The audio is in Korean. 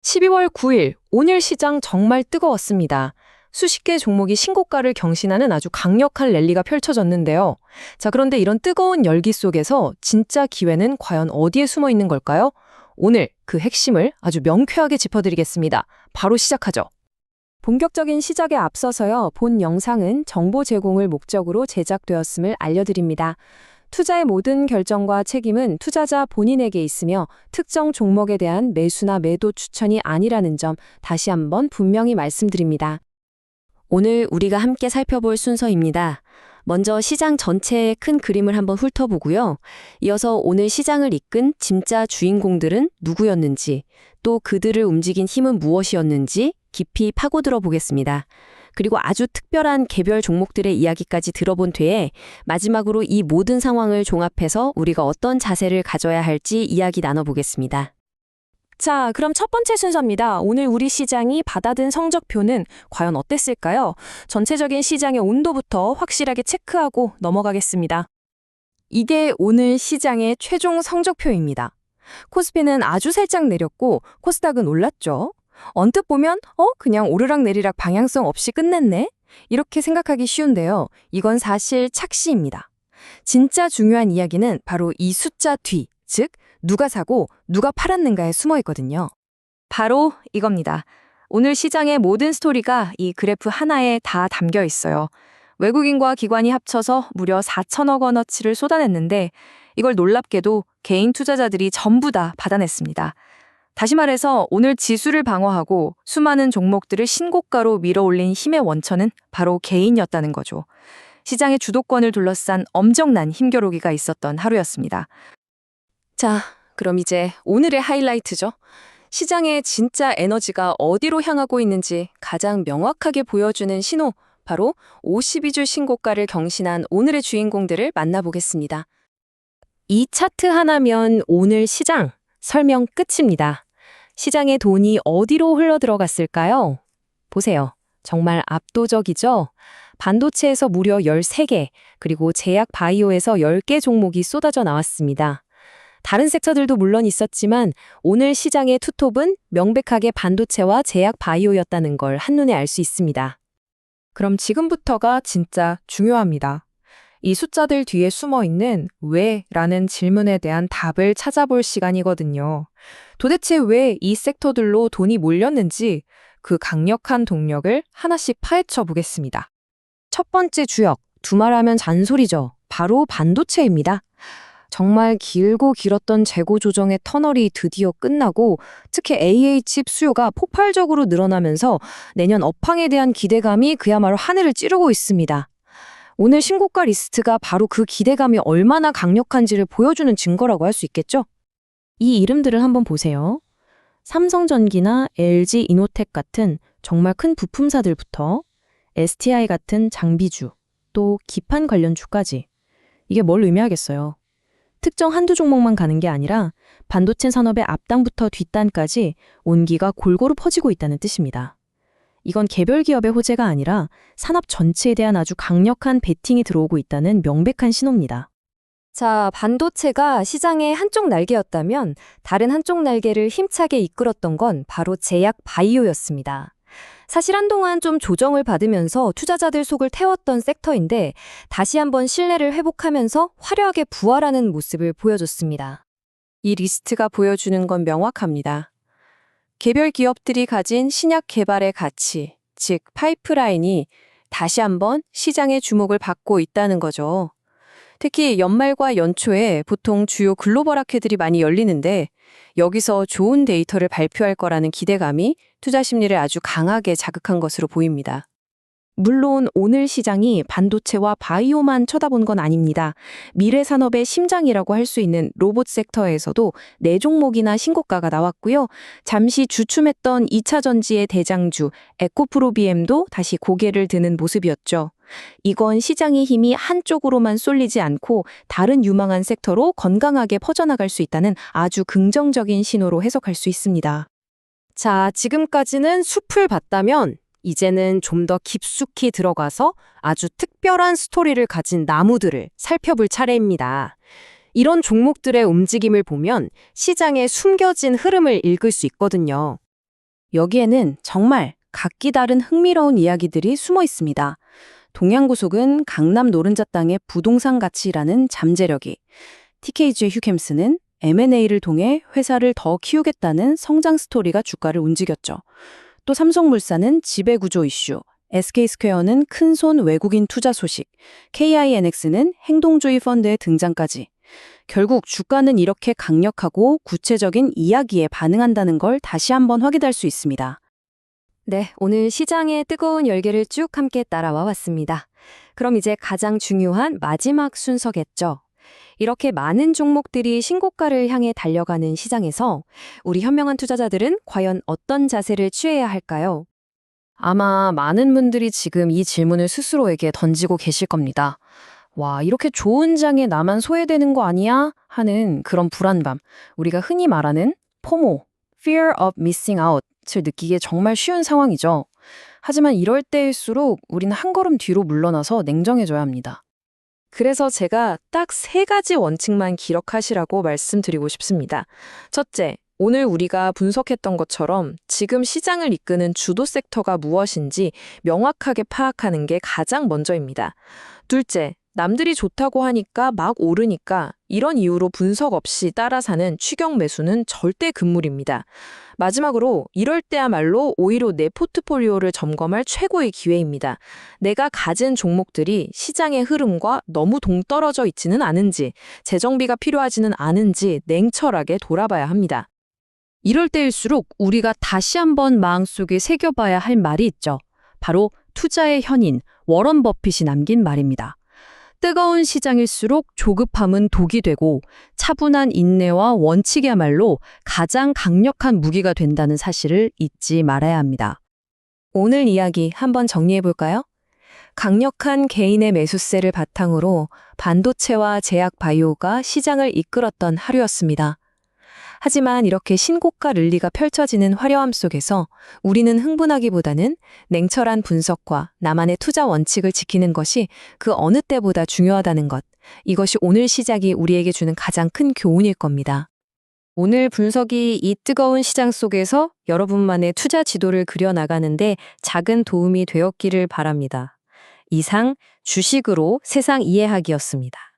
12월 9일, 오늘 시장 정말 뜨거웠습니다. 수십 개 종목이 신고가를 경신하는 아주 강력한 랠리가 펼쳐졌는데요. 자, 그런데 이런 뜨거운 열기 속에서 진짜 기회는 과연 어디에 숨어 있는 걸까요? 오늘 그 핵심을 아주 명쾌하게 짚어드리겠습니다. 바로 시작하죠. 본격적인 시작에 앞서서요, 본 영상은 정보 제공을 목적으로 제작되었음을 알려드립니다. 투자의 모든 결정과 책임은 투자자 본인에게 있으며 특정 종목에 대한 매수나 매도 추천이 아니라는 점 다시 한번 분명히 말씀드립니다. 오늘 우리가 함께 살펴볼 순서입니다. 먼저 시장 전체의 큰 그림을 한번 훑어보고요. 이어서 오늘 시장을 이끈 진짜 주인공들은 누구였는지, 또 그들을 움직인 힘은 무엇이었는지 깊이 파고들어 보겠습니다. 그리고 아주 특별한 개별 종목들의 이야기까지 들어본 뒤에 마지막으로 이 모든 상황을 종합해서 우리가 어떤 자세를 가져야 할지 이야기 나눠보겠습니다. 자, 그럼 첫 번째 순서입니다. 오늘 우리 시장이 받아든 성적표는 과연 어땠을까요? 전체적인 시장의 온도부터 확실하게 체크하고 넘어가겠습니다. 이게 오늘 시장의 최종 성적표입니다. 코스피는 아주 살짝 내렸고 코스닥은 올랐죠. 언뜻 보면 그냥 오르락내리락 방향성 없이 끝냈네? 이렇게 생각하기 쉬운데요. 이건 사실 착시입니다. 진짜 중요한 이야기는 바로 이 숫자 뒤, 즉 누가 사고 누가 팔았는가에 숨어 있거든요. 바로 이겁니다. 오늘 시장의 모든 스토리가 이 그래프 하나에 다 담겨 있어요. 외국인과 기관이 합쳐서 무려 4천억 원어치를 쏟아냈는데 이걸 놀랍게도 개인 투자자들이 전부 다 받아냈습니다. 다시 말해서 오늘 지수를 방어하고 수많은 종목들을 신고가로 밀어올린 힘의 원천은 바로 개인이었다는 거죠. 시장의 주도권을 둘러싼 엄청난 힘겨루기가 있었던 하루였습니다. 자, 그럼 이제 오늘의 하이라이트죠. 시장의 진짜 에너지가 어디로 향하고 있는지 가장 명확하게 보여주는 신호, 바로 52주 신고가를 경신한 오늘의 주인공들을 만나보겠습니다. 이 차트 하나면 오늘 시장 설명 끝입니다. 시장의 돈이 어디로 흘러들어갔을까요? 보세요. 정말 압도적이죠? 반도체에서 무려 13개, 그리고 제약 바이오에서 10개 종목이 쏟아져 나왔습니다. 다른 섹터들도 물론 있었지만 오늘 시장의 투톱은 명백하게 반도체와 제약 바이오였다는 걸 한눈에 알 수 있습니다. 그럼 지금부터가 진짜 중요합니다. 이 숫자들 뒤에 숨어있는 왜?라는 질문에 대한 답을 찾아볼 시간이거든요. 도대체 왜 이 섹터들로 돈이 몰렸는지 그 강력한 동력을 하나씩 파헤쳐 보겠습니다. 첫 번째 주역, 두말하면 잔소리죠. 바로 반도체입니다. 정말 길고 길었던 재고 조정의 터널이 드디어 끝나고 특히 AA 칩 수요가 폭발적으로 늘어나면서 내년 업황에 대한 기대감이 그야말로 하늘을 찌르고 있습니다. 오늘 신고가 리스트가 바로 그 기대감이 얼마나 강력한지를 보여주는 증거라고 할 수 있겠죠? 이 이름들을 한번 보세요. 삼성전기나 LG 이노텍 같은 정말 큰 부품사들부터 STI 같은 장비주, 또 기판 관련주까지. 이게 뭘 의미하겠어요? 특정 한두 종목만 가는 게 아니라 반도체 산업의 앞단부터 뒷단까지 온기가 골고루 퍼지고 있다는 뜻입니다. 이건 개별 기업의 호재가 아니라 산업 전체에 대한 아주 강력한 베팅이 들어오고 있다는 명백한 신호입니다. 자, 반도체가 시장의 한쪽 날개였다면 다른 한쪽 날개를 힘차게 이끌었던 건 바로 제약 바이오였습니다. 사실 한동안 좀 조정을 받으면서 투자자들 속을 태웠던 섹터인데 다시 한번 신뢰를 회복하면서 화려하게 부활하는 모습을 보여줬습니다. 이 리스트가 보여주는 건 명확합니다. 개별 기업들이 가진 신약 개발의 가치, 즉 파이프라인이 다시 한번 시장의 주목을 받고 있다는 거죠. 특히 연말과 연초에 보통 주요 글로벌 학회들이 많이 열리는데 여기서 좋은 데이터를 발표할 거라는 기대감이 투자 심리를 아주 강하게 자극한 것으로 보입니다. 물론 오늘 시장이 반도체와 바이오만 쳐다본 건 아닙니다. 미래 산업의 심장이라고 할 수 있는 로봇 섹터에서도 4종목이나 신고가가 나왔고요. 잠시 주춤했던 2차 전지의 대장주 에코프로비엠도 다시 고개를 드는 모습이었죠. 이건 시장의 힘이 한쪽으로만 쏠리지 않고 다른 유망한 섹터로 건강하게 퍼져나갈 수 있다는 아주 긍정적인 신호로 해석할 수 있습니다. 자, 지금까지는 숲을 봤다면 이제는 좀 더 깊숙이 들어가서 아주 특별한 스토리를 가진 나무들을 살펴볼 차례입니다. 이런 종목들의 움직임을 보면 시장의 숨겨진 흐름을 읽을 수 있거든요. 여기에는 정말 각기 다른 흥미로운 이야기들이 숨어 있습니다. 동양고속은 강남 노른자 땅의 부동산 가치라는 잠재력이, TKG의 휴캠스는 M&A를 통해 회사를 더 키우겠다는 성장 스토리가 주가를 움직였죠. 또 삼성물산은 지배구조 이슈, SK스퀘어는 큰손 외국인 투자 소식, KINX는 행동주의 펀드의 등장까지. 결국 주가는 이렇게 강력하고 구체적인 이야기에 반응한다는 걸 다시 한번 확인할 수 있습니다. 네, 오늘 시장의 뜨거운 열기를 쭉 함께 따라와 왔습니다. 그럼 이제 가장 중요한 마지막 순서겠죠. 이렇게 많은 종목들이 신고가를 향해 달려가는 시장에서 우리 현명한 투자자들은 과연 어떤 자세를 취해야 할까요? 아마 많은 분들이 지금 이 질문을 스스로에게 던지고 계실 겁니다. 와, 이렇게 좋은 장에 나만 소외되는 거 아니야? 하는 그런 불안감. 우리가 흔히 말하는 포모, Fear of Missing Out을 느끼기에 정말 쉬운 상황이죠. 하지만 이럴 때일수록 우리는 한 걸음 뒤로 물러나서 냉정해져야 합니다. 그래서 제가 딱 3가지 원칙만 기억하시라고 말씀드리고 싶습니다. 첫째, 오늘 우리가 분석했던 것처럼 지금 시장을 이끄는 주도 섹터가 무엇인지 명확하게 파악하는 게 가장 먼저입니다. 둘째, 남들이 좋다고 하니까 막 오르니까 이런 이유로 분석 없이 따라 사는 추격 매수는 절대 금물입니다. 마지막으로 이럴 때야말로 오히려 내 포트폴리오를 점검할 최고의 기회입니다. 내가 가진 종목들이 시장의 흐름과 너무 동떨어져 있지는 않은지, 재정비가 필요하지는 않은지 냉철하게 돌아봐야 합니다. 이럴 때일수록 우리가 다시 한번 마음속에 새겨봐야 할 말이 있죠. 바로 투자의 현인 워런 버핏이 남긴 말입니다. 뜨거운 시장일수록 조급함은 독이 되고 차분한 인내와 원칙이야말로 가장 강력한 무기가 된다는 사실을 잊지 말아야 합니다. 오늘 이야기 한번 정리해볼까요? 강력한 개인의 매수세를 바탕으로 반도체와 제약 바이오가 시장을 이끌었던 하루였습니다. 하지만 이렇게 신고가 랠리가 펼쳐지는 화려함 속에서 우리는 흥분하기보다는 냉철한 분석과 나만의 투자 원칙을 지키는 것이 그 어느 때보다 중요하다는 것. 이것이 오늘 시작이 우리에게 주는 가장 큰 교훈일 겁니다. 오늘 분석이 이 뜨거운 시장 속에서 여러분만의 투자 지도를 그려나가는데 작은 도움이 되었기를 바랍니다. 이상 주식으로 세상 이해하기였습니다.